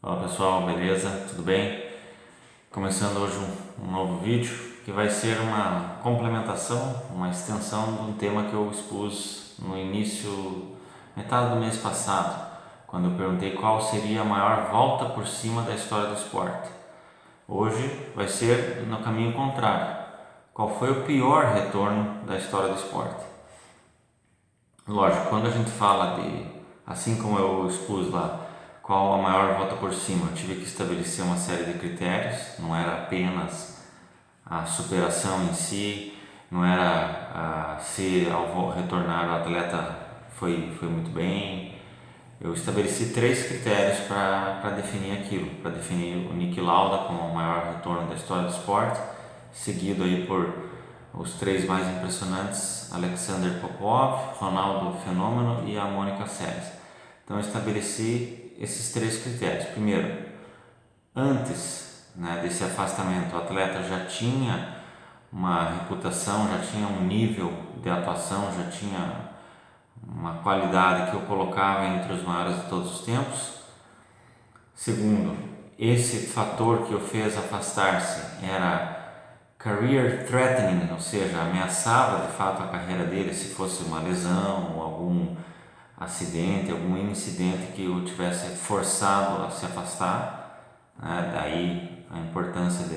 Fala pessoal, beleza? Tudo bem? Começando hoje um novo vídeo que vai ser uma complementação, uma extensão de um tema que eu expus no início, metade do mês passado, quando eu perguntei qual seria a maior volta por cima da história do esporte. Hoje vai ser no caminho contrário. Qual foi o pior retorno da história do esporte? Lógico, quando a gente fala de, assim como eu expus lá, qual a maior volta por cima, eu tive que estabelecer uma série de critérios, não era apenas a superação em si, não era se ao retornar o atleta foi muito bem. Eu estabeleci três critérios para definir aquilo, para definir o Niki Lauda como o maior retorno da história do esporte, seguido aí por os três mais impressionantes, Alexander Popov, Ronaldo Fenômeno e a Mônica Seles. Então eu estabeleci esses três critérios. Primeiro, antes, desse afastamento, o atleta já tinha uma reputação, já tinha um nível de atuação, já tinha uma qualidade que eu colocava entre os maiores de todos os tempos. Segundo, esse fator que o fez afastar-se era career threatening, ou seja, ameaçava de fato a carreira dele se fosse uma lesão ou algum acidente, algum incidente que o tivesse forçado a se afastar, daí a importância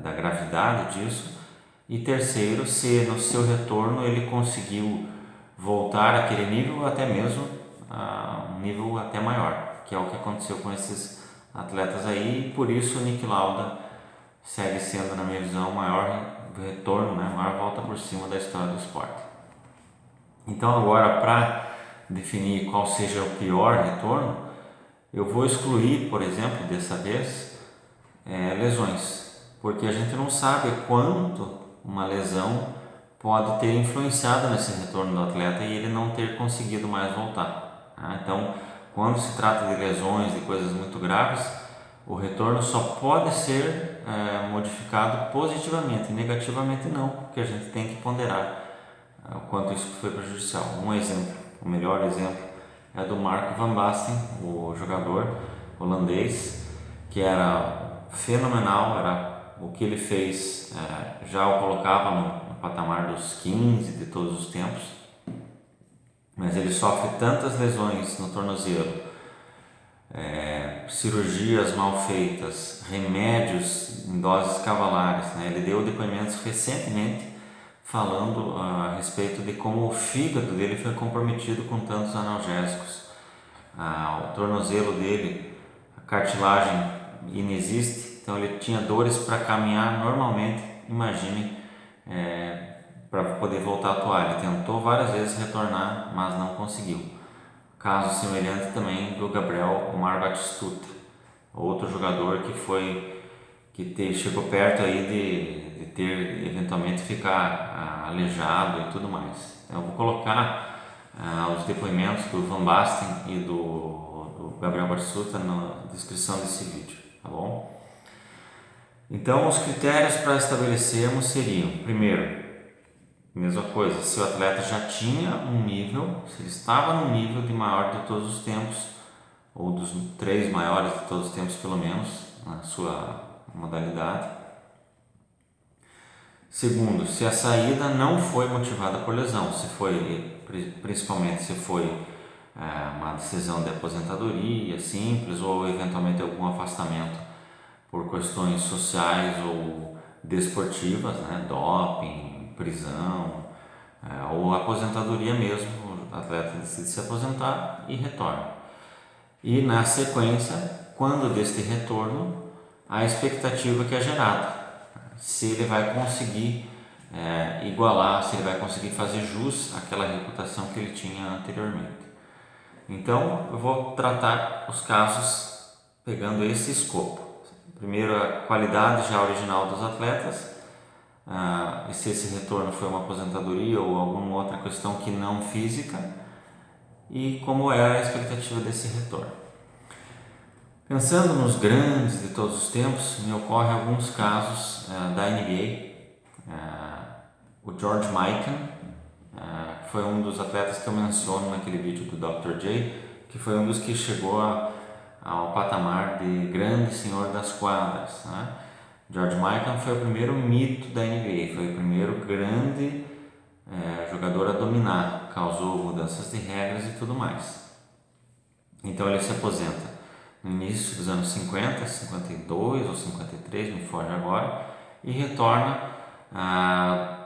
da gravidade disso. E terceiro, se no seu retorno ele conseguiu voltar àquele nível ou até mesmo a um nível até maior, que é o que aconteceu com esses atletas aí, e por isso o Niki Lauda segue sendo, na minha visão, o maior retorno, maior volta por cima da história do esporte. Então agora, para definir qual seja o pior retorno, eu vou excluir, por exemplo, dessa vez, lesões, porque a gente não sabe quanto uma lesão pode ter influenciado nesse retorno do atleta e ele não ter conseguido mais voltar. Então, quando se trata de lesões, de coisas muito graves, o retorno só pode ser modificado positivamente, negativamente não, porque a gente tem que ponderar o quanto isso foi prejudicial. Um exemplo, o melhor exemplo é do Marco van Basten, o jogador holandês, que era fenomenal, o que ele fez já o colocava no patamar dos 15 de todos os tempos, mas ele sofre tantas lesões no tornozelo, cirurgias mal feitas, remédios em doses cavalares, Ele deu depoimentos recentemente falando a respeito de como o fígado dele foi comprometido com tantos analgésicos. O tornozelo dele, a cartilagem inexiste, então ele tinha dores para caminhar normalmente. Imagine, para poder voltar a atuar. Ele tentou várias vezes retornar, mas não conseguiu. Caso semelhante também do Gabriel Omar Batistuta, outro jogador que chegou perto aí de ter eventualmente ficar aleijado e tudo mais. Então, eu vou colocar os depoimentos do Van Basten e do Gabriel Batistuta na descrição desse vídeo, tá bom? Então, os critérios para estabelecermos seriam: primeiro, mesma coisa, se o atleta já tinha um nível, se ele estava no nível de maior de todos os tempos, ou dos três maiores de todos os tempos pelo menos, na sua modalidade. Segundo, se a saída não foi motivada por lesão, principalmente se foi uma decisão de aposentadoria simples ou eventualmente algum afastamento por questões sociais ou desportivas, doping, prisão, ou aposentadoria mesmo, o atleta decide se aposentar e retorna. E na sequência, quando deste retorno, a expectativa que é gerada, se ele vai conseguir igualar, se ele vai conseguir fazer jus àquela reputação que ele tinha anteriormente. Então, eu vou tratar os casos pegando esse escopo. Primeiro, a qualidade já original dos atletas, e se esse retorno foi uma aposentadoria ou alguma outra questão que não física, e como é a expectativa desse retorno. Pensando nos grandes de todos os tempos, me ocorrem alguns casos da NBA. O George Mikan foi um dos atletas que eu menciono naquele vídeo do Dr. J, que foi um dos que chegou a ao patamar de grande senhor das quadras, né? George Mikan foi o primeiro mito da NBA, foi o primeiro grande jogador a dominar, causou mudanças de regras e tudo mais. Então ele se aposenta no início dos anos 50, 52 ou 53, me foge agora, e retorna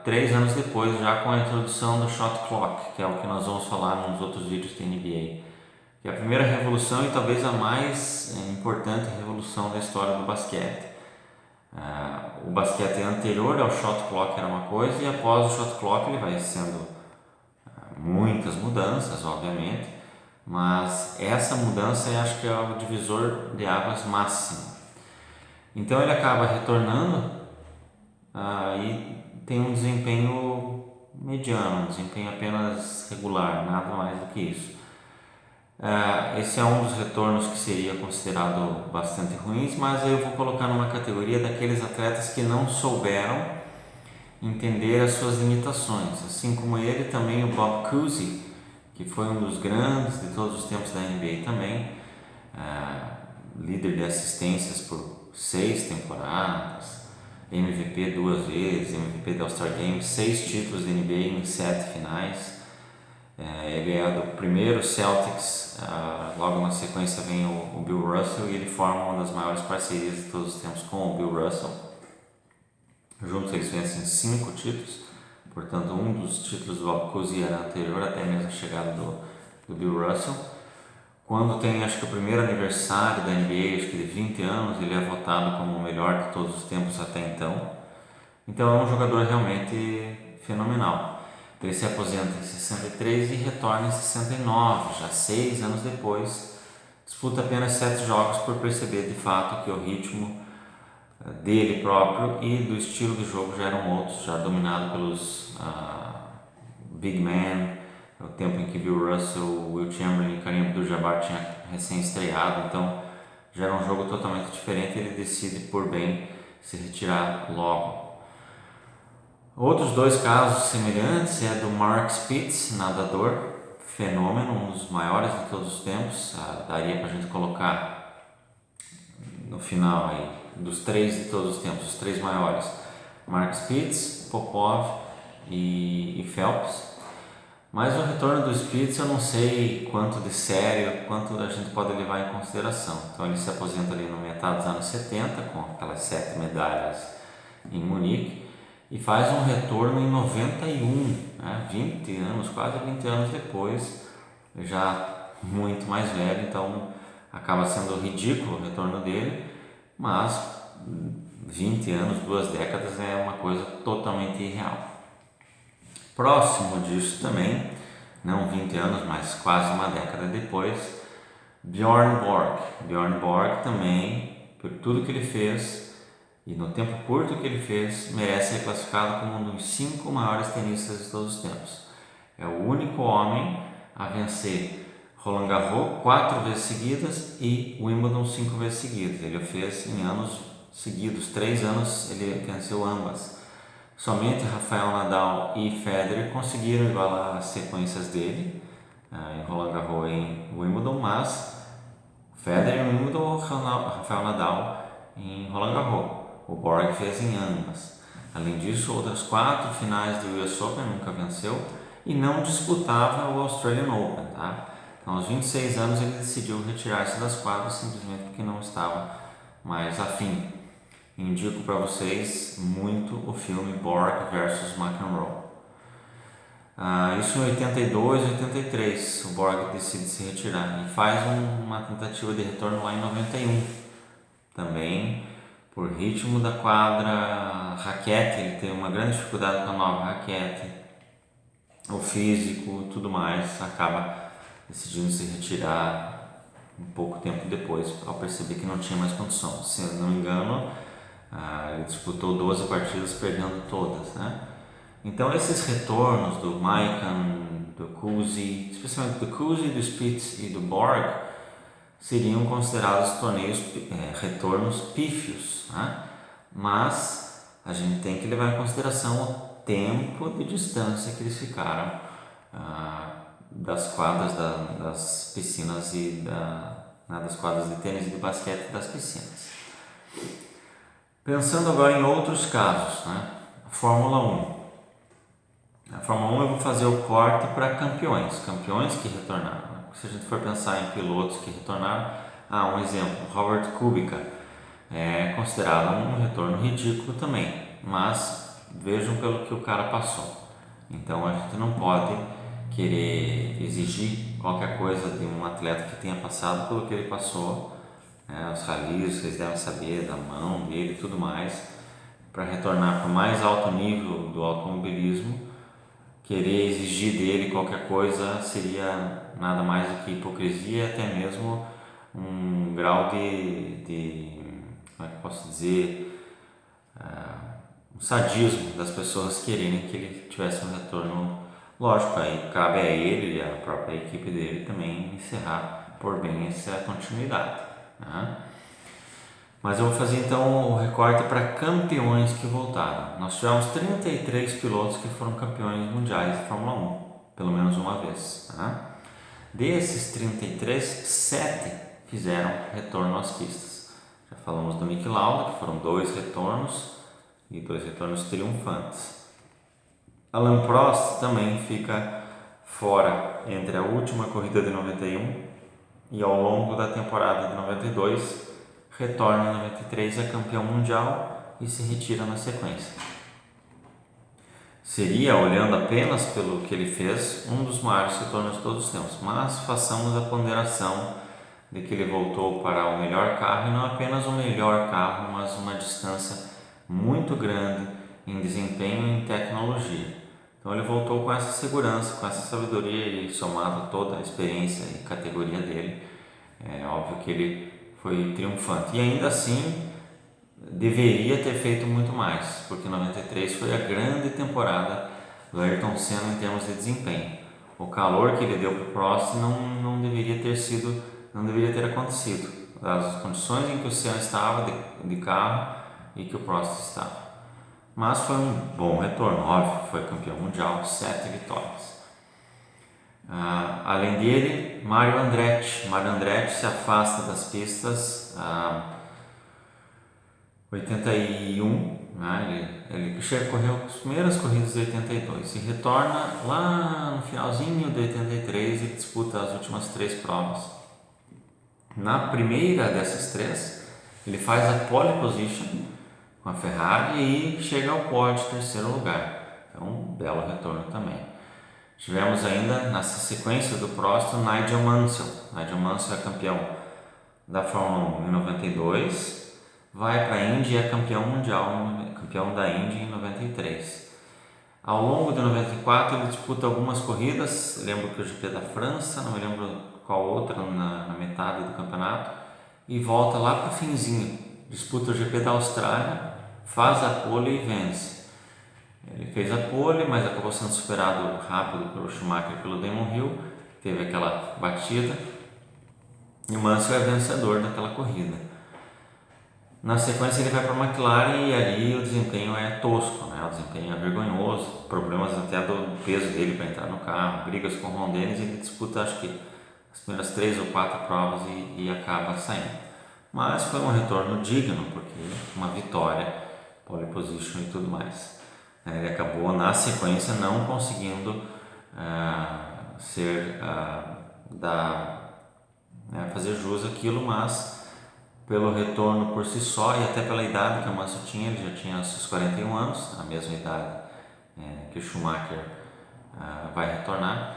3 anos depois, já com a introdução do shot clock, que é o que nós vamos falar nos outros vídeos da NBA, que é a primeira revolução e talvez a mais importante revolução da história do basquete. O basquete anterior ao shot clock era uma coisa, e após o shot clock ele vai sendo muitas mudanças, obviamente, mas essa mudança eu acho que é o divisor de águas máximo. Então ele acaba retornando e tem um desempenho mediano, um desempenho apenas regular, nada mais do que isso. Esse é um dos retornos que seria considerado bastante ruins, mas eu vou colocar numa categoria daqueles atletas que não souberam entender as suas limitações, assim como ele também, o Bob Cousy, que foi um dos grandes de todos os tempos da NBA também, líder de assistências por 6 temporadas, MVP 2 vezes, MVP do All-Star Game, 6 títulos de NBA em 7 finais. Ele é do primeiro Celtics, logo na sequência vem o Bill Russell, e ele forma uma das maiores parcerias de todos os tempos com o Bill Russell. Juntos eles vencem 5 títulos, portanto um dos títulos do Bob Cousy era anterior até mesmo a chegada do Bill Russell. Quando tem, acho que o primeiro aniversário da NBA, acho que de 20 anos, ele é votado como o melhor de todos os tempos até então. Então é um jogador realmente fenomenal. Ele se aposenta em 63 e retorna em 69, já 6 anos depois. Disputa apenas 7 jogos por perceber de fato que o ritmo dele próprio e do estilo de jogo já eram outros, já dominado pelos big men, o tempo em que Bill Russell, Will Chamberlain e Kareem Abdul-Jabbar tinham recém-estreado, então já era um jogo totalmente diferente e ele decide por bem se retirar logo. Outros 2 casos semelhantes é do Mark Spitz, nadador, fenômeno, um dos maiores de todos os tempos, daria para a gente colocar no final aí, dos 3 de todos os tempos, os 3 maiores, Mark Spitz, Popov e Phelps. Mas o retorno do Spitz eu não sei quanto de sério, quanto a gente pode levar em consideração. Então ele se aposenta ali no metade dos anos 70, com aquelas 7 medalhas em Munique, e faz um retorno em 91, 20 anos, quase 20 anos depois, já muito mais velho, então acaba sendo ridículo o retorno dele, mas 20 anos, 2 décadas é uma coisa totalmente irreal. Próximo disso também, não 20 anos, mas quase uma década depois, Bjorn Borg. Bjorn Borg também, por tudo que ele fez e no tempo curto que ele fez, merece ser classificado como um dos 5 maiores tenistas de todos os tempos. É o único homem a vencer Roland Garros 4 vezes seguidas e Wimbledon 5 vezes seguidas. Ele o fez em anos seguidos, 3 anos ele venceu ambas. Somente Rafael Nadal e Federer conseguiram igualar as sequências dele em Roland Garros e em Wimbledon, mas Federer em Wimbledon, Rafael Nadal em Roland Garros. O Borg fez em ambas. Além disso, outras 4 finais do US Open nunca venceu e não disputava o Australian Open. Então, aos 26 anos, ele decidiu retirar-se das quadras simplesmente porque não estava mais afim. Indico para vocês muito o filme Borg vs McEnroe. Isso em 82, 83, o Borg decide se retirar e faz uma tentativa de retorno lá em 91. Também por ritmo da quadra, raquete, ele tem uma grande dificuldade com a nova raquete, o físico, tudo mais, acaba decidindo se retirar um pouco tempo depois, ao perceber que não tinha mais condição. Se eu não me engano, ele disputou 12 partidas, perdendo todas, Então esses retornos do Mikan, do Cousy, especialmente do Cousy, do Spitz e do Borg, seriam considerados retornos pífios, mas a gente tem que levar em consideração o tempo de distância que eles ficaram das quadras, das piscinas e né, das quadras de tênis e de basquete e das piscinas. Pensando agora em outros casos, né? A Fórmula 1. Na Fórmula 1 eu vou fazer o corte para campeões que retornaram. Se a gente for pensar em pilotos que retornaram, um exemplo, Robert Kubica é considerado um retorno ridículo também, mas vejam pelo que o cara passou. Então a gente não pode querer exigir qualquer coisa de um atleta que tenha passado pelo que ele passou, os rallies, vocês devem saber da mão dele e tudo mais, para retornar para o mais alto nível do automobilismo. Querer exigir dele qualquer coisa seria nada mais do que hipocrisia e até mesmo um grau de como é que eu posso dizer, um sadismo das pessoas quererem que ele tivesse um retorno. Lógico, aí cabe a ele e a própria equipe dele também encerrar por bem essa continuidade, né? Mas eu vou fazer então o recorte para campeões que voltaram. Nós tivemos 33 pilotos que foram campeões mundiais de Fórmula 1, pelo menos uma vez, né? Desses 33, 7 fizeram retorno às pistas. Já falamos do Niki Lauda, que foram 2 retornos e 2 retornos triunfantes. Alain Prost também fica fora entre a última corrida de 91 e ao longo da temporada de 92, retorna em 93, é campeão mundial e se retira na sequência. Seria, olhando apenas pelo que ele fez, um dos maiores retornos de todos os tempos, mas façamos a ponderação de que ele voltou para o melhor carro, e não apenas o melhor carro, mas uma distância muito grande em desempenho e em tecnologia. Então ele voltou com essa segurança, com essa sabedoria e somado a toda a experiência e categoria dele, é óbvio que ele foi triunfante. E ainda assim deveria ter feito muito mais, porque 93 foi a grande temporada do Ayrton Senna em termos de desempenho. O calor que ele deu para o Prost não deveria ter acontecido, as condições em que o Senna estava de carro e que o Prost estava. Mas foi um bom retorno, óbvio, foi campeão mundial, 7 vitórias. Além dele, Mario Andretti. Mario Andretti se afasta das pistas 81, né? Ele correu as primeiras corridas de 82 e retorna lá no finalzinho de 83 e disputa as últimas 3 provas. Na primeira dessas 3, ele faz a pole position com a Ferrari e chega ao pódio, terceiro lugar. É um belo retorno também. Tivemos ainda, nessa sequência do Prost, o Nigel Mansell. Nigel Mansell é campeão da Fórmula 1 em 92, vai para a Indy e é campeão mundial, campeão da Indy em 93. Ao longo de 94 ele disputa algumas corridas, lembro que o GP da França, não me lembro qual outra na metade do campeonato, e volta lá para o finzinho, disputa o GP da Austrália, faz a pole e vence. Ele fez a pole, mas acabou sendo superado rápido pelo Schumacher e pelo Damon Hill, teve aquela batida, e o Mansell é vencedor daquela corrida. Na sequência ele vai para a McLaren e ali o desempenho é tosco, né? O desempenho é vergonhoso, problemas até do peso dele para entrar no carro, brigas com o Ron Dennis, e ele disputa acho que as primeiras 3 ou 4 provas e acaba saindo. Mas foi um retorno digno, porque uma vitória, pole position e tudo mais. Ele acabou na sequência não conseguindo fazer jus àquilo, mas pelo retorno por si só e até pela idade que o Mansell tinha, ele já tinha seus 41 anos, a mesma idade que o Schumacher vai retornar,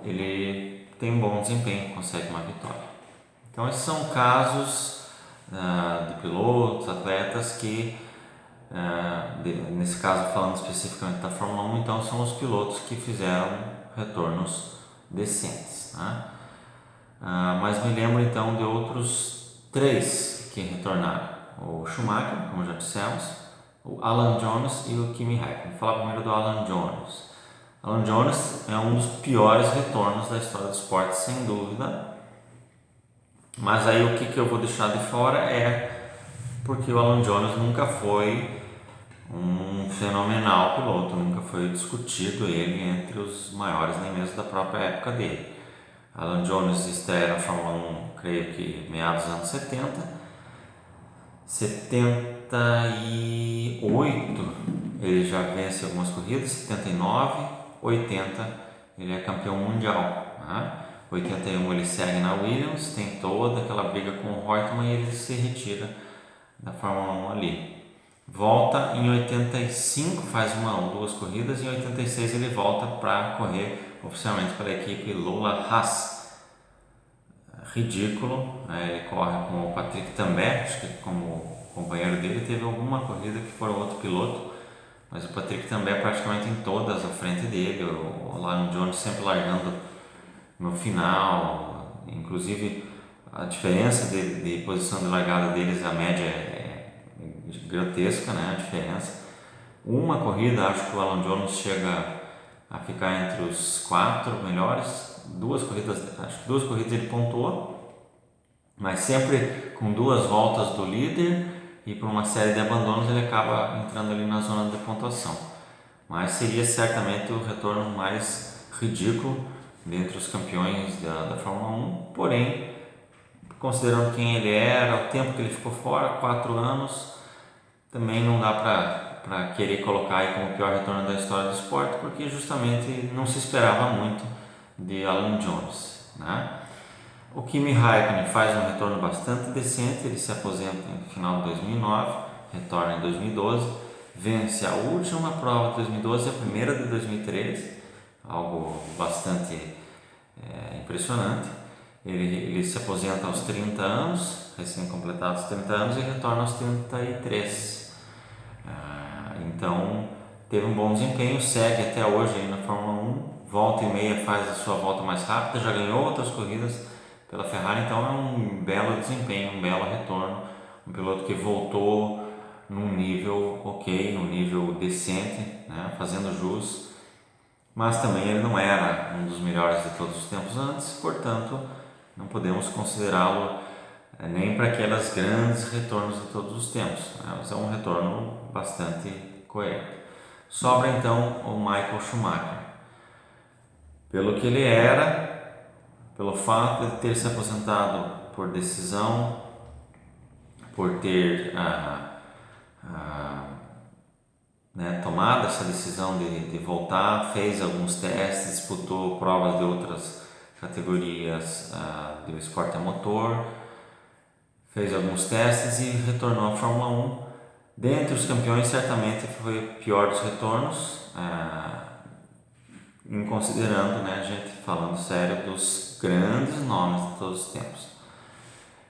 ele tem um bom desempenho, consegue uma vitória. Então esses são casos de pilotos, atletas que, nesse caso falando especificamente da Fórmula 1, então são os pilotos que fizeram retornos decentes, né? Mas me lembro então de outros 3 que retornaram: o Schumacher, como já dissemos, o Alan Jones e o Kimi Räikkönen. Vou falar primeiro do Alan Jones. Alan Jones é um dos piores retornos da história do esporte, sem dúvida, mas aí o que eu vou deixar de fora é porque o Alan Jones nunca foi um fenomenal piloto, nunca foi discutido ele entre os maiores, nem mesmo da própria época dele. Alan Jones estreia na Fórmula 1, creio que meados dos anos 70. 78 ele já vence algumas corridas, 79, 80 ele é campeão mundial, né? 81 ele segue na Williams, tem toda aquela briga com o Reutemann e ele se retira da Fórmula 1 ali. Volta em 85, faz uma ou duas corridas, e em 86 ele volta para correr oficialmente pela equipe Lola Haas. Ridículo, né? Ele corre com o Patrick Tambay, acho que como companheiro dele, teve alguma corrida que foi outro piloto, mas o Patrick Tambay praticamente em todas à frente dele, o Alan Jones sempre largando no final, inclusive a diferença de posição de largada deles, a média é grotesca, né? A diferença. Uma corrida, acho que o Alan Jones chega a ficar entre os 4 melhores, acho que duas corridas ele pontuou, mas sempre com 2 voltas do líder, e por uma série de abandonos ele acaba entrando ali na zona de pontuação. Mas seria certamente o retorno mais ridículo dentre os campeões da Fórmula 1, porém, considerando quem ele era, o tempo que ele ficou fora, 4 anos, também não dá para querer colocar aí como o pior retorno da história do esporte, porque justamente não se esperava muito de Alan Jones, né? O Kimi Raikkonen faz um retorno bastante decente, ele se aposenta no final de 2009, retorna em 2012, vence a última prova de 2012 e a primeira de 2013, algo bastante impressionante. Ele se aposenta aos 30 anos, recém-completados 30 anos, e retorna aos 33. Então teve um bom desempenho, segue até hoje aí na Fórmula 1, volta e meia faz a sua volta mais rápida, já ganhou outras corridas pela Ferrari, então é um belo desempenho, um belo retorno, um piloto que voltou num nível ok, num nível decente, né, fazendo jus, mas também ele não era um dos melhores de todos os tempos antes, portanto não podemos considerá-lo nem para aquelas grandes retornos de todos os tempos, né, mas é um retorno bastante coerente. Sobra então o Michael Schumacher, pelo que ele era, pelo fato de ter se aposentado por decisão, por ter tomado essa decisão de voltar, fez alguns testes, disputou provas de outras categorias do esporte a motor, fez alguns testes e retornou à Fórmula 1. Dentre os campeões, certamente foi o pior dos retornos, em considerando, né, a gente falando sério, dos grandes nomes de todos os tempos.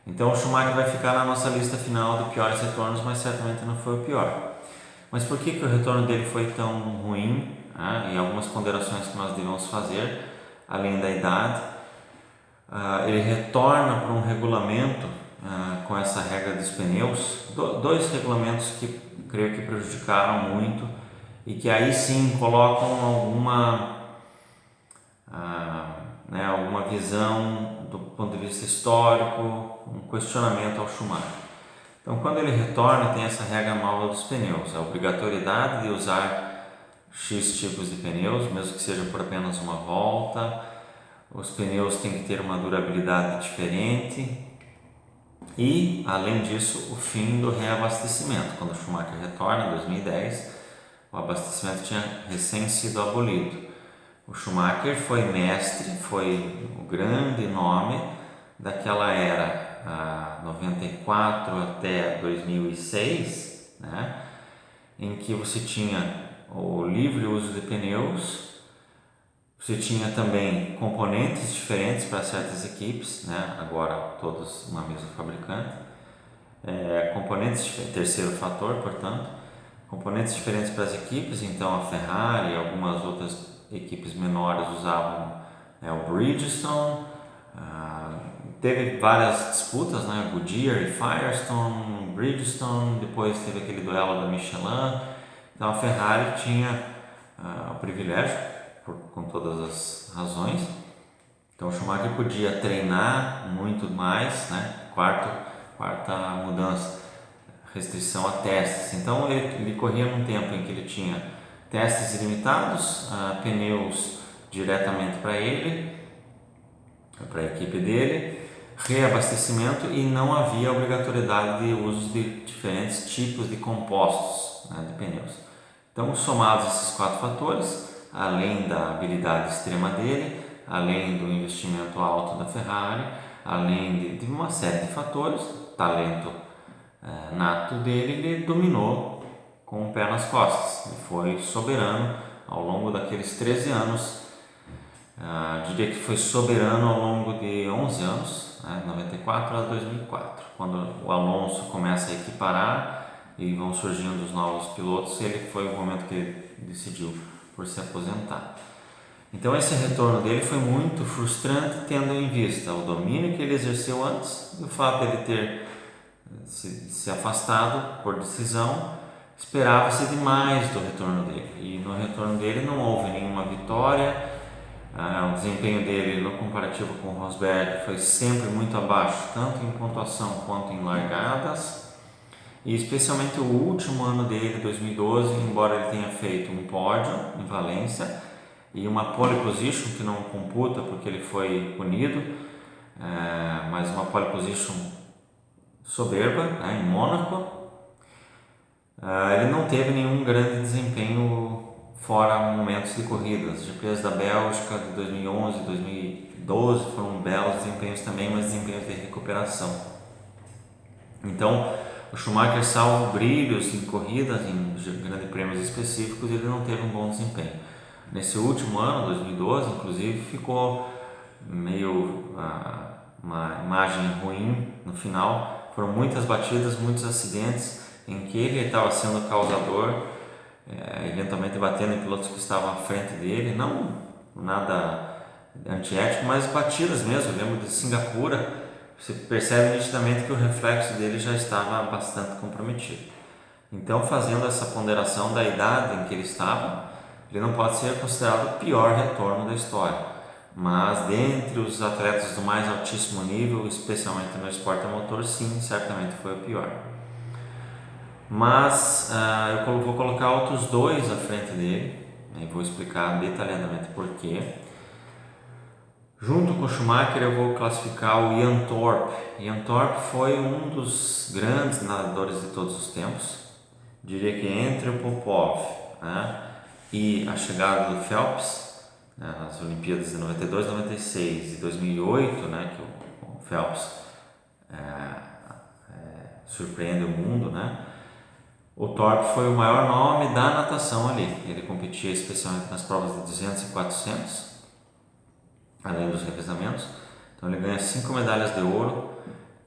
Então o Schumacher vai ficar na nossa lista final de piores retornos, mas certamente não foi o pior. Mas por que o retorno dele foi tão ruim? E algumas ponderações que nós devemos fazer, além da idade. Ele retorna para um regulamento com essa regra dos pneus, 2 regulamentos que creio que prejudicaram muito e que aí sim colocam alguma visão do ponto de vista histórico, um questionamento ao Schumacher. Então, quando ele retorna, tem essa regra nova dos pneus, a obrigatoriedade de usar X tipos de pneus, mesmo que seja por apenas uma volta. Os pneus têm que ter uma durabilidade diferente e, além disso, o fim do reabastecimento. Quando o Schumacher retorna em 2010, o abastecimento tinha recém sido abolido. O Schumacher foi mestre, foi o grande nome daquela era 94 até 2006, né, em que você tinha o livre uso de pneus, você tinha também componentes diferentes para certas equipes, né, agora todos uma mesma fabricante, componentes, terceiro fator, portanto, componentes diferentes para as equipes. Então a Ferrari e algumas outras equipes menores usavam o Bridgestone, teve várias disputas, né? Goodyear e Firestone, Bridgestone, depois teve aquele duelo da Michelin. Então a Ferrari tinha o privilégio, com todas as razões. Então o Schumacher podia treinar muito mais, né? Quarta mudança, restrição a testes. Então ele corria num tempo em que ele tinha testes ilimitados, pneus diretamente para ele, para a equipe dele, reabastecimento e não havia obrigatoriedade de uso de diferentes tipos de compostos, né, de pneus. Então, somados esses 4 fatores, além da habilidade extrema dele, além do investimento alto da Ferrari, além de uma série de fatores, talento nato dele, ele dominou com o pé nas costas. Ele foi soberano ao longo daqueles 13 anos. Diria que foi soberano ao longo de 11 anos, né, 94 a 2004, quando o Alonso começa a equiparar e vão surgindo os novos pilotos. Ele foi o momento que ele decidiu por se aposentar. Então esse retorno dele foi muito frustrante, tendo em vista o domínio que ele exerceu antes e o fato de ele ter se afastado por decisão. Esperava-se demais do retorno dele, e no retorno dele não houve nenhuma vitória. O desempenho dele no comparativo com o Rosberg foi sempre muito abaixo, tanto em pontuação quanto em largadas, e especialmente o último ano dele, 2012, embora ele tenha feito um pódio em Valência e uma pole position que não computa porque ele foi punido, mas uma pole position soberba, né, em Mônaco, ele não teve nenhum grande desempenho fora momentos de corridas. GPs da Bélgica de 2011 e 2012 foram belos desempenhos também, mas desempenhos de recuperação. Então, o Schumacher, salvo brilhos em corridas, em grandes prêmios específicos, ele não teve um bom desempenho. Nesse último ano, 2012, inclusive, ficou meio uma imagem ruim no final. Foram muitas batidas, muitos acidentes em que ele estava sendo causador, eventualmente batendo em pilotos que estavam à frente dele, não nada antiético, mas batidas mesmo. Eu lembro de Singapura, você percebe nitidamente que o reflexo dele já estava bastante comprometido. Então, fazendo essa ponderação da idade em que ele estava, ele não pode ser considerado o pior retorno da história, mas dentre os atletas do mais altíssimo nível, especialmente no esporte a motor, sim, certamente foi o pior. Mas eu vou colocar outros 2 à frente dele, e vou explicar detalhadamente porquê. Junto com o Schumacher, eu vou classificar o Jan Thorpe. Jan Thorpe foi um dos grandes nadadores de todos os tempos. Diria que entre o Popov, né, e a chegada do Phelps, né, nas Olimpíadas de 92, 96 e 2008, né, que o Phelps surpreende o mundo, né? O Thorpe foi o maior nome da natação ali. Ele competia especialmente nas provas de 200 e 400, além dos revezamentos. Então ele ganha 5 medalhas de ouro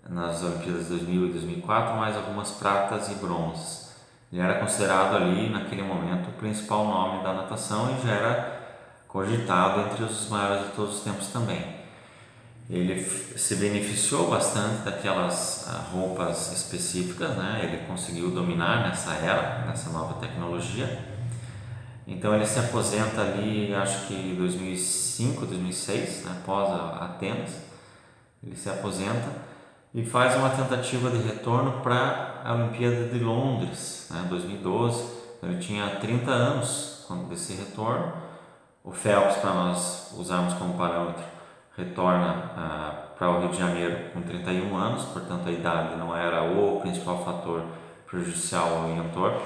nas Olimpíadas de 2000 e 2004, mais algumas pratas e bronzes. Ele era considerado ali, naquele momento, o principal nome da natação e já era cogitado entre os maiores de todos os tempos também. Ele se beneficiou bastante daquelas roupas específicas, né? Ele conseguiu dominar nessa era, nessa nova tecnologia. Então ele se aposenta ali, acho que 2005, 2006, né? Após Atenas. Ele se aposenta e faz uma tentativa de retorno para a Olimpíada de Londres, né? 2012. Então ele tinha 30 anos quando desse retorno. O Phelps, para nós usarmos como parâmetro, retorna para o Rio de Janeiro com 31 anos, portanto a idade não era o principal fator prejudicial ao Jan Thorpe,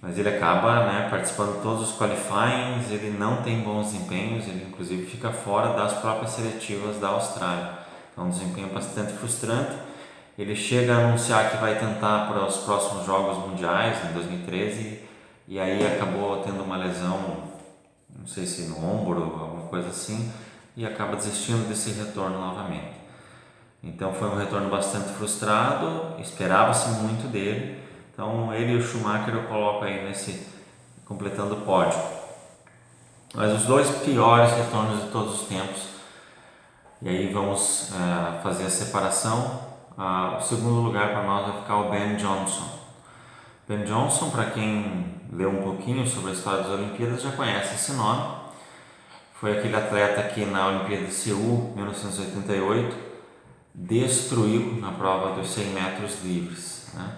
mas ele acaba, né, participando de todos os qualifyings. Ele não tem bons desempenhos, ele inclusive fica fora das próprias seletivas da Austrália, então um desempenho bastante frustrante. Ele chega a anunciar que vai tentar para os próximos Jogos Mundiais em 2013 e aí acabou tendo uma lesão, não sei se no ombro ou alguma coisa assim, e acaba desistindo desse retorno novamente. Então foi um retorno bastante frustrado, esperava-se muito dele. Então ele e o Schumacher eu coloco aí completando o pódio. Mas os 2 piores retornos de todos os tempos, e aí vamos fazer a separação. O segundo lugar para nós vai ficar o Ben Johnson. Ben Johnson, para quem leu um pouquinho sobre a história das Olimpíadas, já conhece esse nome. Foi aquele atleta que na Olimpíada de Seul, 1988, destruiu na prova dos 100 metros livres, né?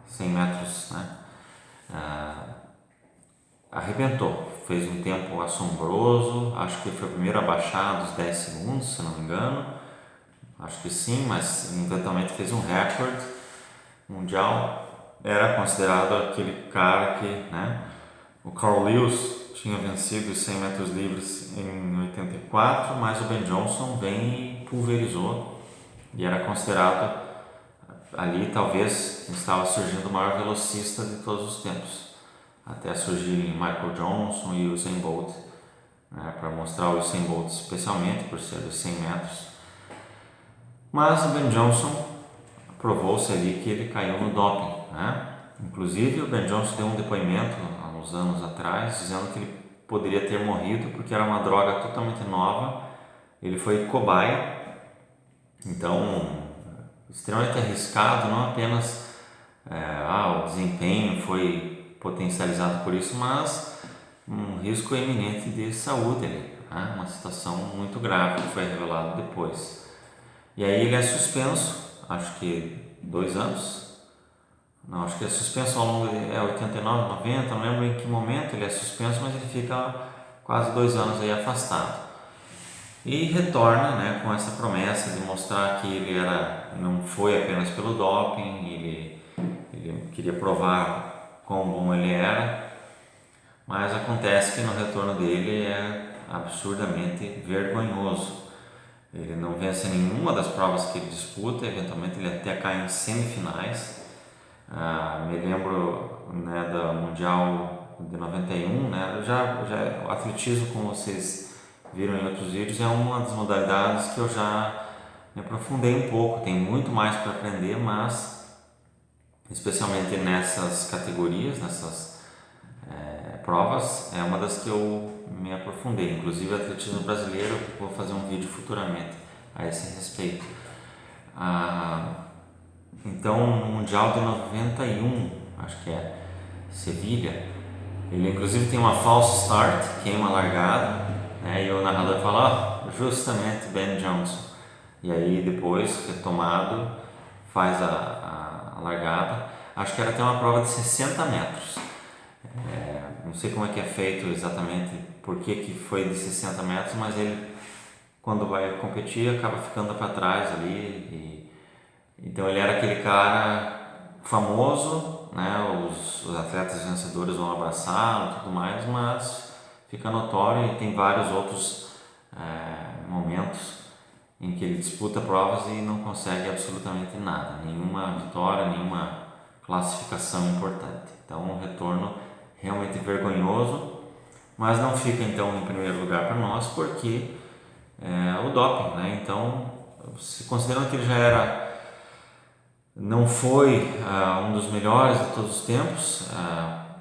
100 metros, né? arrebentou, fez um tempo assombroso, acho que foi o primeiro a baixar dos 10 segundos, se não me engano, acho que sim, mas eventualmente fez um recorde mundial, era considerado aquele cara que, né, o Carl Lewis tinha vencido os 100 metros livres em 84, mas o Ben Johnson vem e pulverizou e era considerado ali, talvez estava surgindo o maior velocista de todos os tempos, até surgirem Michael Johnson e o Usain Bolt, né, para mostrar o Usain Bolt especialmente por ser dos 100 metros. Mas o Ben Johnson provou-se ali que ele caiu no doping, né? Inclusive o Ben Johnson deu um depoimento há uns anos atrás dizendo que ele poderia ter morrido porque era uma droga totalmente nova, ele foi cobaia, então extremamente arriscado, não apenas o desempenho foi potencializado por isso, mas um risco eminente de saúde ali, né? Uma situação muito grave que foi revelado depois. E aí ele é suspenso, acho que 2 anos, não, acho que é suspenso ao longo de 89, 90, não lembro em que momento ele é suspenso, mas ele fica quase 2 anos aí afastado. E retorna, né, com essa promessa de mostrar que ele não foi apenas pelo doping, ele queria provar quão bom ele era, mas acontece que no retorno dele é absurdamente vergonhoso. Ele não vence nenhuma das provas que ele disputa, eventualmente ele até cai em semifinais. Me lembro, né, da Mundial de 91, né, o atletismo, como vocês viram em outros vídeos, é uma das modalidades que eu já me aprofundei um pouco, tem muito mais para aprender, mas especialmente nessas categorias, nessas provas, é uma das que eu me aprofundei. Inclusive o atletismo brasileiro, vou fazer um vídeo futuramente a esse respeito. Então no Mundial de 91, acho que é Sevilha, ele inclusive tem uma false start, queima a largada, né, e o narrador fala, justamente Ben Johnson, e aí depois, retomado, faz a largada. Acho que era até uma prova de 60 metros. Não sei como é que é feito exatamente, por que foi de 60 metros, mas ele, quando vai competir, acaba ficando para trás ali. Então ele era aquele cara famoso, né? Os atletas vencedores vão abraçá-lo e tudo mais, mas fica notório e tem vários outros momentos em que ele disputa provas e não consegue absolutamente nada, nenhuma vitória, nenhuma classificação importante. Então um retorno realmente vergonhoso, mas não fica então em primeiro lugar para nós porque o doping, né? Então, se considerando que ele não foi um dos melhores de todos os tempos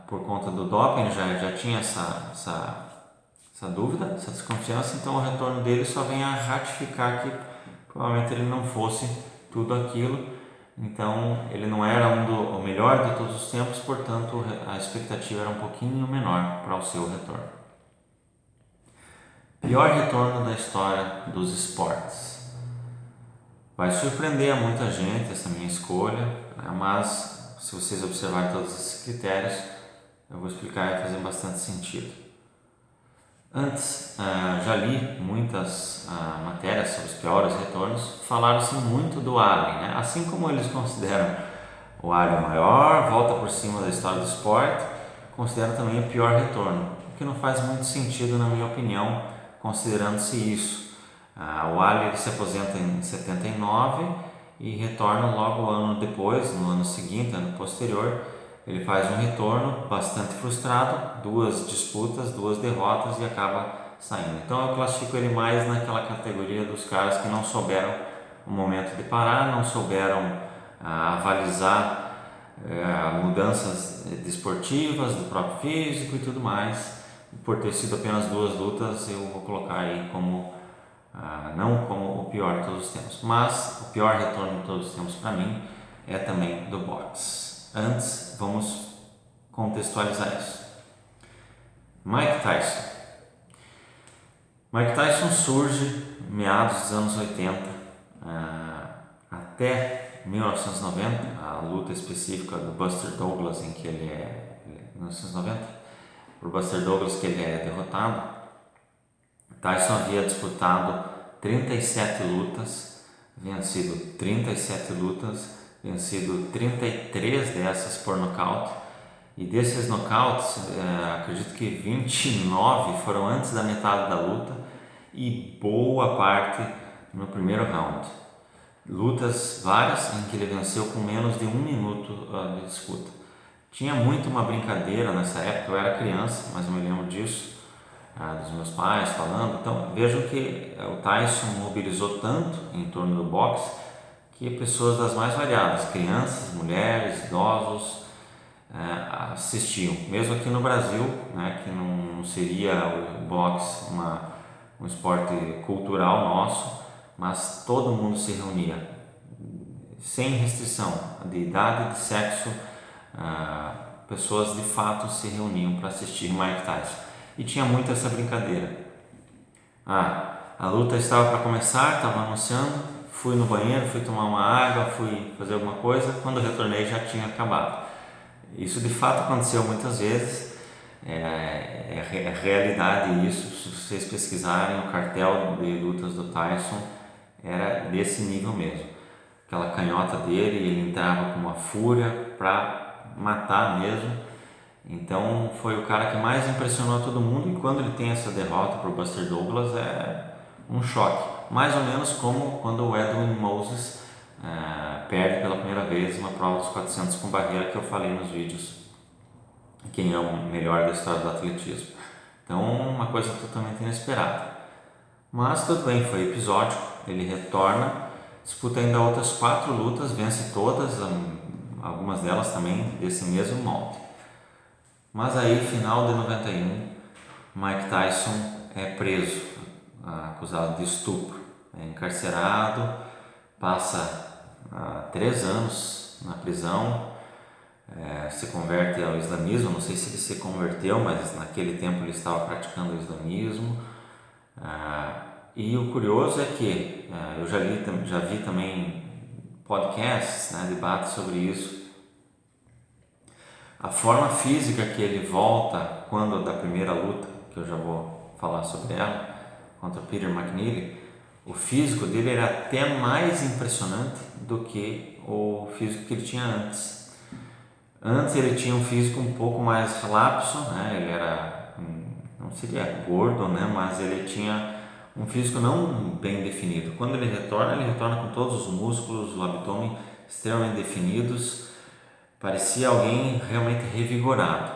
por conta do doping, já tinha essa dúvida, essa desconfiança, então o retorno dele só vem a ratificar que provavelmente ele não fosse tudo aquilo. Então ele não era o melhor de todos os tempos, portanto a expectativa era um pouquinho menor para o seu retorno. Pior retorno da história dos esportes. Vai surpreender a muita gente essa minha escolha, né? Mas se vocês observarem todos esses critérios, eu vou explicar e vai fazer bastante sentido. Antes, já li muitas matérias sobre os piores retornos, falaram-se muito do Allen, né? Assim como eles consideram o Allen o maior, volta por cima da história do esporte, consideram também o pior retorno, o que não faz muito sentido na minha opinião, considerando-se isso. O Allen se aposenta em 79 e retorna logo ano depois, no ano seguinte, ano posterior. Ele faz um retorno bastante frustrado, 2 disputas, 2 derrotas e acaba saindo. Então eu classifico ele mais naquela categoria dos caras que não souberam o momento de parar, não souberam avalizar mudanças desportivas do próprio físico e tudo mais. Por ter sido apenas 2 lutas, eu vou colocar aí como não como o pior de todos os tempos, mas o pior retorno de todos os tempos para mim é também do boxe. Antes, vamos contextualizar isso. Mike Tyson. Mike Tyson surge em meados dos anos 80 até 1990, a luta específica do Buster Douglas, em que ele é 1990, por Buster Douglas que ele é derrotado. Tyson havia disputado 37 lutas, vencido 37 lutas, vencido 33 dessas por nocaute, e desses nocautes, acredito que 29 foram antes da metade da luta e boa parte no primeiro round. Lutas várias em que ele venceu com menos de 1 minuto de disputa. Tinha muito uma brincadeira nessa época, eu era criança, mas eu me lembro disso, dos meus pais falando. Então vejam que o Tyson mobilizou tanto em torno do boxe que pessoas das mais variadas, crianças, mulheres, idosos, assistiam. Mesmo aqui no Brasil, né, que não seria o boxe um esporte cultural nosso, mas todo mundo se reunia, sem restrição de idade, de sexo, pessoas de fato se reuniam para assistir Mike Tyson. E tinha muito essa brincadeira. A luta estava para começar, estava anunciando, fui no banheiro, fui tomar uma água, fui fazer alguma coisa, quando eu retornei já tinha acabado. Isso de fato aconteceu muitas vezes, é realidade isso. Se vocês pesquisarem o cartel de lutas do Tyson, era desse nível mesmo. Aquela canhota dele, ele entrava com uma fúria para matar mesmo. Então foi o cara que mais impressionou todo mundo, e quando ele tem essa derrota para o Buster Douglas é um choque, mais ou menos como quando o Edwin Moses perde pela primeira vez uma prova dos 400 com barreira, que eu falei nos vídeos, quem é o melhor da história do atletismo. Então uma coisa totalmente inesperada, mas tudo bem, foi episódico. Ele retorna, disputa ainda outras 4 lutas, vence todas, algumas delas também desse mesmo molde. Mas aí, final de 91, Mike Tyson é preso, acusado de estupro, é encarcerado, passa 3 anos na prisão, se converte ao islamismo. Não sei se ele se converteu, mas naquele tempo ele estava praticando o islamismo. E o curioso é que eu já vi também podcasts, debates sobre isso. A forma física que ele volta quando da primeira luta, que eu já vou falar sobre ela, contra Peter McNeely, o físico dele era até mais impressionante do que o físico que ele tinha antes. Antes ele tinha um físico um pouco mais relapso, ele era, não seria gordo, mas ele tinha um físico não bem definido. Quando ele retorna com todos os músculos, o abdômen extremamente definidos, parecia alguém realmente revigorado.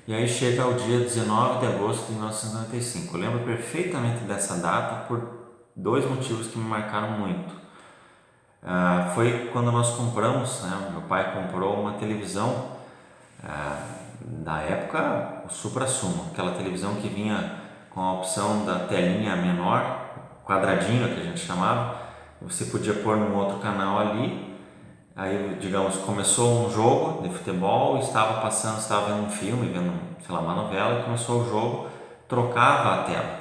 E aí chega o dia 19 de agosto de 1995. Eu lembro perfeitamente dessa data por 2 motivos que me marcaram muito. Foi quando nós compramos, meu pai comprou uma televisão, da época, o supra-sumo, aquela televisão que vinha com a opção da telinha menor, quadradinho que a gente chamava, você podia pôr num outro canal ali. Aí, digamos, começou um jogo de futebol, estava vendo um filme, vendo, uma novela, e começou o jogo, trocava a tela.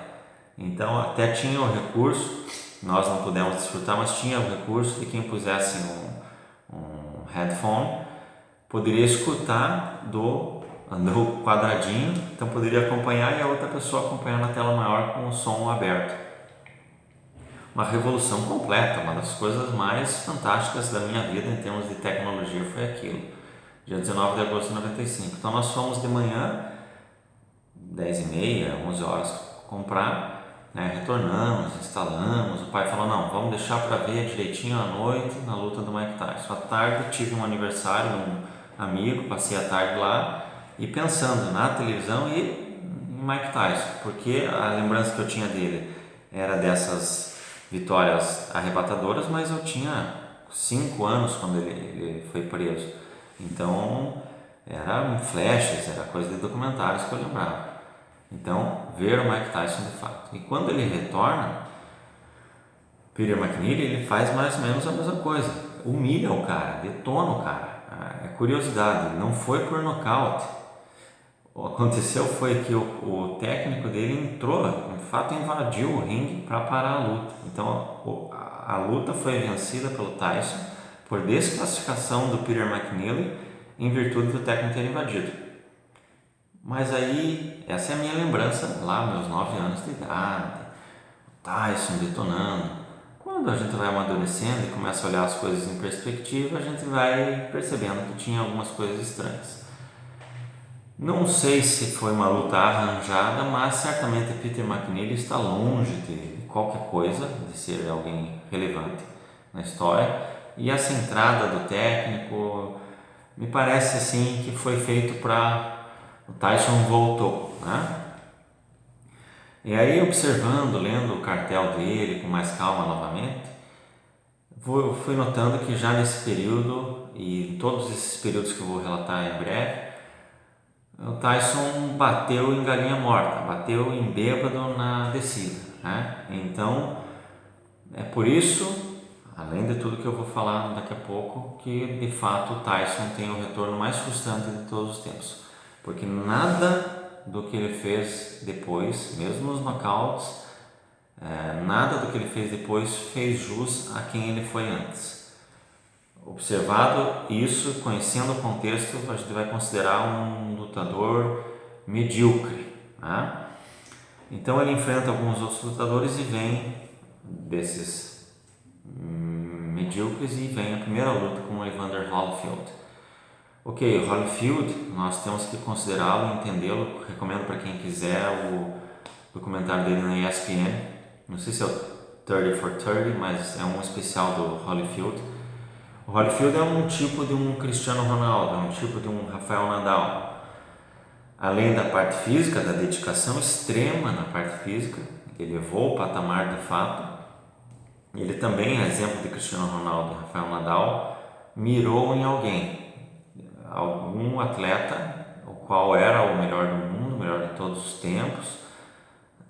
Então até tinha o recurso, nós não pudemos desfrutar, mas tinha o recurso de quem pusesse um headphone, poderia escutar do quadradinho, então poderia acompanhar e a outra pessoa acompanhar na tela maior com o som aberto. Uma revolução completa, uma das coisas mais fantásticas da minha vida em termos de tecnologia foi aquilo, dia 19 de agosto de 95. Então nós fomos de manhã, 10h30, 11 horas, comprar, retornamos, instalamos. O pai falou, não, vamos deixar para ver direitinho à noite na luta do Mike Tyson. À tarde tive um aniversário de um amigo, passei a tarde lá e pensando na televisão e em Mike Tyson, porque a lembrança que eu tinha dele era dessas vitórias arrebatadoras, mas eu tinha 5 anos quando ele foi preso, então eram flashes, era coisa de documentários que eu lembrava. Então, ver o Mike Tyson de fato. E quando ele retorna, Peter McNeely, ele faz mais ou menos a mesma coisa, humilha o cara, detona o cara. Curiosidade, não foi por nocaute. O que aconteceu foi que o técnico dele entrou, de fato invadiu o ringue para parar a luta. Então a luta foi vencida pelo Tyson por desclassificação do Peter McNeely em virtude do técnico ter invadido. Mas aí, essa é a minha lembrança lá, meus 9 anos de idade, o Tyson detonando. Quando a gente vai amadurecendo e começa a olhar as coisas em perspectiva, a gente vai percebendo que tinha algumas coisas estranhas. Não sei se foi uma luta arranjada, mas certamente Peter McNeely está longe de qualquer coisa, de ser alguém relevante na história. E essa entrada do técnico me parece assim que foi feito para o Tyson voltou, né? E aí, observando, lendo o cartel dele com mais calma novamente, fui notando que já nesse período e todos esses períodos que eu vou relatar em breve, o Tyson bateu em galinha morta, bateu em bêbado na descida, né? Então, é por isso, além de tudo que eu vou falar daqui a pouco, que de fato o Tyson tem o retorno mais frustrante de todos os tempos, porque nada do que ele fez depois, mesmo os knockouts, nada do que ele fez depois fez jus a quem ele foi antes. Observado isso, conhecendo o contexto, a gente vai considerar um lutador medíocre, né? Então ele enfrenta alguns outros lutadores e vem desses medíocres e vem a primeira luta com o Evander Holyfield. Ok, o Holyfield nós temos que considerá-lo, entendê-lo. Recomendo para quem quiser o documentário dele na ESPN. Não sei se é o 30 for 30, mas é um especial do Holyfield. O Holyfield é um tipo de um Cristiano Ronaldo, é um tipo de um Rafael Nadal. Além da parte física, da dedicação extrema na parte física, ele elevou o patamar de fato. Ele também, a exemplo de Cristiano Ronaldo e Rafael Nadal, mirou em algum atleta, o qual era o melhor do mundo, o melhor de todos os tempos,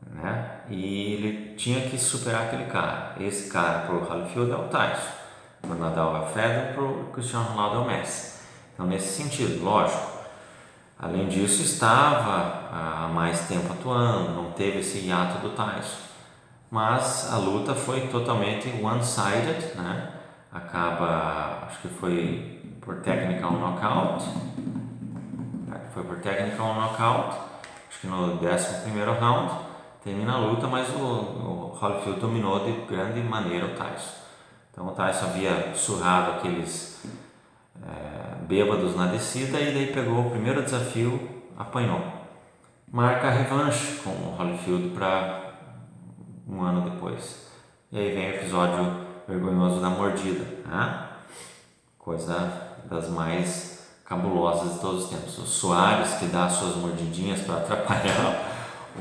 né? E ele tinha que superar aquele cara. Esse cara para o Holyfield é o Tyson. Para o Nadal é o Federer, para o Cristiano Ronaldo é o Messi. Então, nesse sentido, lógico, além disso, estava há mais tempo atuando, não teve esse hiato do Tyson, mas a luta foi totalmente one-sided, né? Acaba, acho que foi por technical knockout, acho que no 11º round, termina a luta, mas o Holyfield dominou de grande maneira o Tyson. Então o Tyson havia surrado aqueles bêbados na descida e daí pegou o primeiro desafio, apanhou. Marca a revanche com o Holyfield para um ano depois. E aí vem o episódio vergonhoso da mordida, né? Coisa das mais cabulosas de todos os tempos. O Soares que dá suas mordidinhas para atrapalhar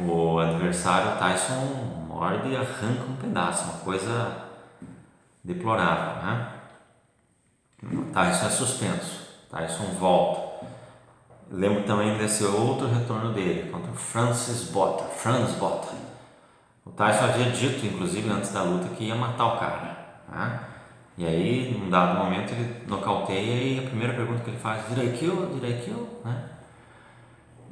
o adversário, o Tyson morde e arranca um pedaço, uma coisa deplorável, né? Tyson é suspenso, Tyson volta. Lembro também desse outro retorno dele contra o Franz Botha. O Tyson havia dito, inclusive antes da luta, que ia matar o cara, né? E aí, num dado momento, ele nocauteia e a primeira pergunta que ele faz: Did I kill? Né?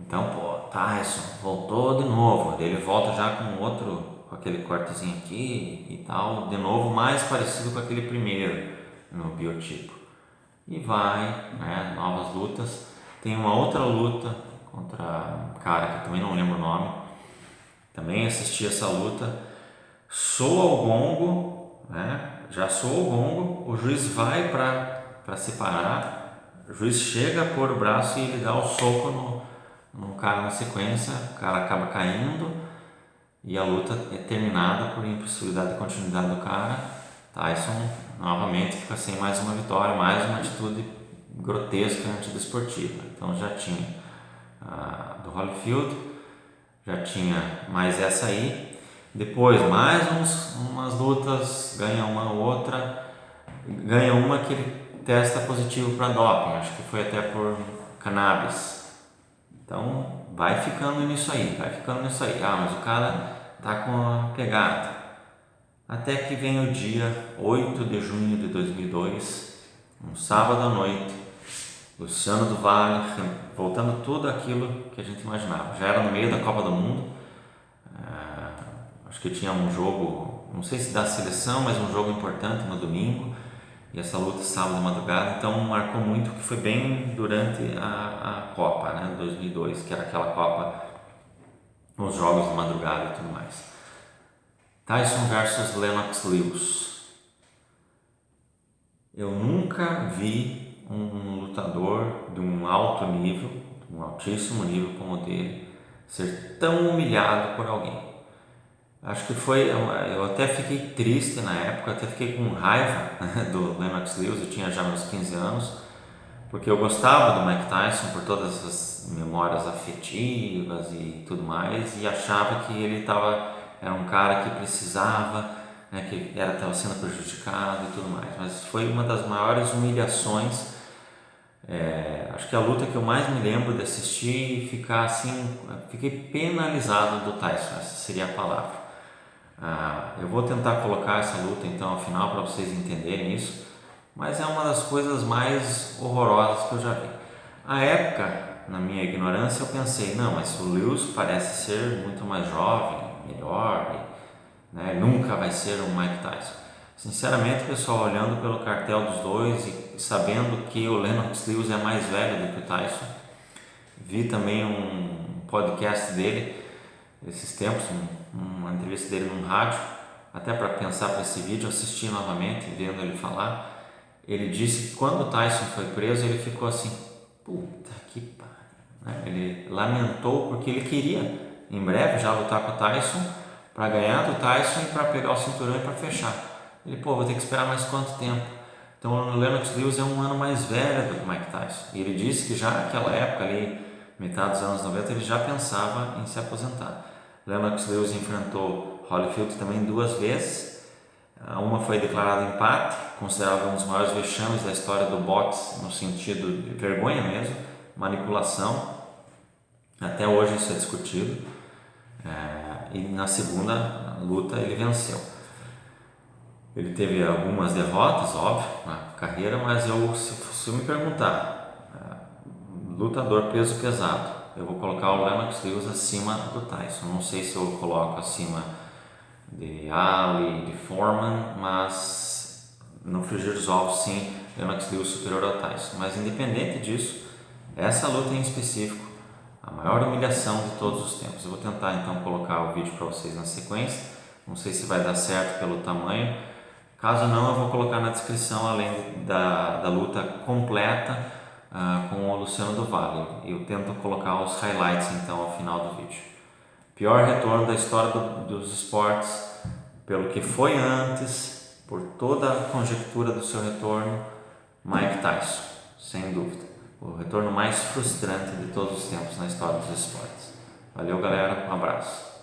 Então, Tyson voltou de novo. Ele volta já com aquele cortezinho aqui e tal, de novo mais parecido com aquele primeiro no biotipo. E vai, né, novas lutas. Tem uma outra luta contra um cara que eu também não lembro o nome. Também assisti essa luta. Soa o gongo, né? Já soa o gongo, o juiz vai para separar, o juiz chega a pôr o braço e ele dá o soco no cara na sequência, o cara acaba caindo e a luta é terminada por impossibilidade de continuidade do cara. Tyson novamente fica sem mais uma vitória, mais uma atitude grotesca antidesportiva. Então já tinha do Holyfield, já tinha mais essa aí, depois mais umas lutas, ganha uma outra, ganha uma que ele testa positivo para doping, acho que foi até por cannabis. Então vai ficando nisso aí, mas o cara tá com a pegada. Até que vem o dia 8 de junho de 2002, um sábado à noite, Luciano do Vale, voltando tudo aquilo que a gente imaginava. Já era no meio da Copa do Mundo, acho que tinha um jogo, não sei se da seleção, mas um jogo importante no domingo. e essa luta sábado de madrugada, então marcou muito, que foi bem durante a Copa, né, 2002, que era aquela Copa, os jogos de madrugada e tudo mais. Tyson versus Lennox Lewis. Eu nunca vi um lutador de um alto nível, um altíssimo nível como o dele, ser tão humilhado por alguém. Acho que foi, eu até fiquei triste na época, até fiquei com raiva, né, do Lennox Lewis. Eu tinha já meus 15 anos, porque eu gostava do Mike Tyson por todas essas memórias afetivas e tudo mais, e achava que ele era um cara que precisava, né, que estava sendo prejudicado e tudo mais. Mas foi uma das maiores humilhações. Acho que a luta que eu mais me lembro de assistir e ficar assim, fiquei penalizado do Tyson, essa seria a palavra. Eu vou tentar colocar essa luta então ao final para vocês entenderem isso, mas é uma das coisas mais horrorosas que eu já vi. À época, na minha ignorância, eu pensei, não, mas o Lewis parece ser muito mais jovem, melhor, né? Nunca vai ser um Mike Tyson. Sinceramente, pessoal, olhando pelo cartel dos dois e sabendo que o Lennox Lewis é mais velho do que o Tyson, vi também um podcast dele esses tempos, uma entrevista dele num rádio, até para pensar para esse vídeo, assisti novamente, vendo ele falar. Ele disse que quando o Tyson foi preso, ele ficou assim, puta que pariu, né? Ele lamentou porque ele queria em breve já lutar com o Tyson, para ganhar do Tyson e para pegar o cinturão e para fechar. Ele, vou ter que esperar mais quanto tempo? Então o Lennox Lewis é um ano mais velho do que o Mike Tyson, e ele disse que já naquela época ali, metade dos anos 90, ele já pensava em se aposentar. Lennox Lewis enfrentou Holyfield também 2 vezes. Uma foi declarada empate, considerado um dos maiores vexames da história do boxe, no sentido de vergonha mesmo, manipulação. Até hoje isso é discutido. E na segunda luta ele venceu. Ele teve algumas derrotas, óbvio, na carreira, mas se me perguntar, lutador peso pesado, eu vou colocar o Lennox Lewis acima do Tyson. Não sei se eu coloco acima de Ali, de Foreman, mas no frigir dos ovos, sim, Lennox Lewis superior ao Tyson. Mas independente disso, essa luta em específico, a maior humilhação de todos os tempos. Eu vou tentar então colocar o vídeo para vocês na sequência. Não sei se vai dar certo pelo tamanho. Caso não, eu vou colocar na descrição, além da luta completa com o Luciano do Vale. Eu tento colocar os highlights então ao final do vídeo. Pior retorno da história dos esportes, pelo que foi antes, por toda a conjectura do seu retorno, Mike Tyson, sem dúvida. O retorno mais frustrante de todos os tempos na história dos esportes. Valeu, galera, um abraço.